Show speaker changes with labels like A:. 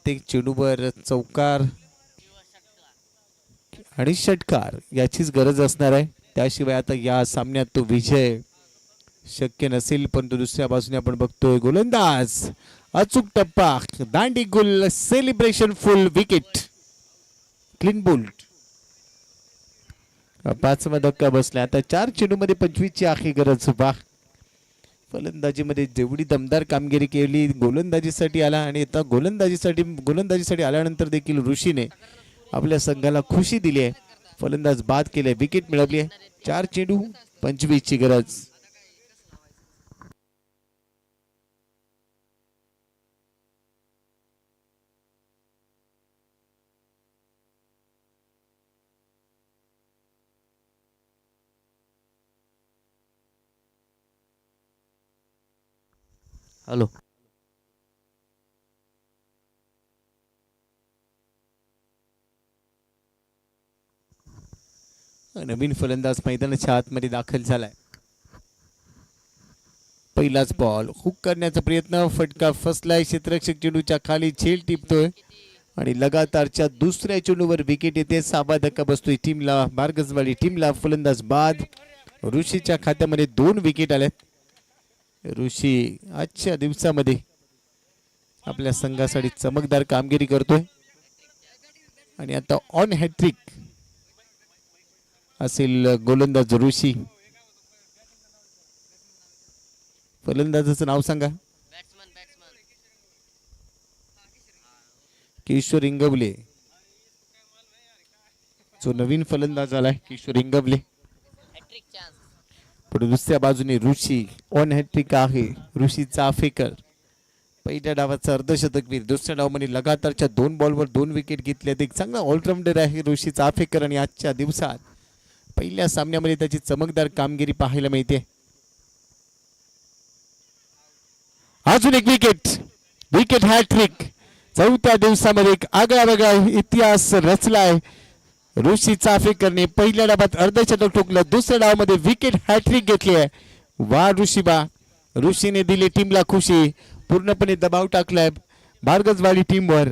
A: प्रत्येक चेंडूवर चौकार आणि षटकार याचीच गरज असणार आहे. त्याशिवाय आता या सामन्यात तो विजय शक्य नसेल. परंतु दुसऱ्या बाजूने आपण बघतोय गोलंदाज अचूक टप्पा, दांडी गुल, celebration, full wicket, clean bowled. पाचवा धक्का बसला. आता 4 चेंडूमध्ये 25 ची आखी गरज. वाह, फलंदाजीमध्ये जेवढी दमदार कामगिरी केली, गोलंदाजीसाठी आला आणि आता गोलंदाजीसाठी आल्यानंतर देखील ऋषीने आपल्या संघाला खुशी दिली आहे. फलंदाज बाद केले, विकेट मिळवली आहे. 4 चेंडू 25 ची गरज. हॅलो, नवीन फलंदाज मैदानाच्या आतमध्ये दाखल झालाय. पहिलाच बॉल हुक करण्याचा प्रयत्न, फटका फसलाय. क्षेत्ररक्षक चेंडूच्या खाली झेल टिपतोय आणि लगातारच्या दुसऱ्या चेंडूवर विकेट येते. 6वा धक्का बसतोय टीमला, बारगजवाडी टीमला. फलंदाज बाद. ऋषीच्या खात्यामध्ये 2 विकेट आल्यात. ऋषी आजच्या दिवसामध्ये आपल्या संघासाठी चमकदार कामगिरी करतोय आणि आता ऑन हॅट्रिक असेल गोलंदाज ऋषी. फलंदाजाचं नाव सांगा. किशोर इंगवले, जो नवीन फलंदाज आलाय किशोर इंगवले. पण दुसऱ्या बाजूने ऋषी ऑन हॅट्रिक आहे. ऋषी चाफेकर पहिल्या डावाचा अर्धशतकवीर. दुसऱ्या डावामध्ये लगातारच्या 2 बॉलवर 2 विकेट घेतल्यात. एक चांगला ऑलराऊंडर आहे ऋषी चाफेकर आणि आजच्या दिवसात पहिल्या सामन्यामध्ये त्याची चमकदार कामगिरी पाहायला मिळते. अजून एक विकेट हॅट्रिक. 4थ्या दिवसामध्ये एक आगळा इतिहास रचलाय. ऋषी चाफेकरने पहिल्या डावात अर्धशतक ठोकलं, दुसऱ्या डावामध्ये विकेट हॅट्रिक घेतली आहे. वा ऋषीबा, ऋषीने दिली टीमला खुशी. पूर्णपणे दबाव टाकलाय बारगजवाडी टीमवर.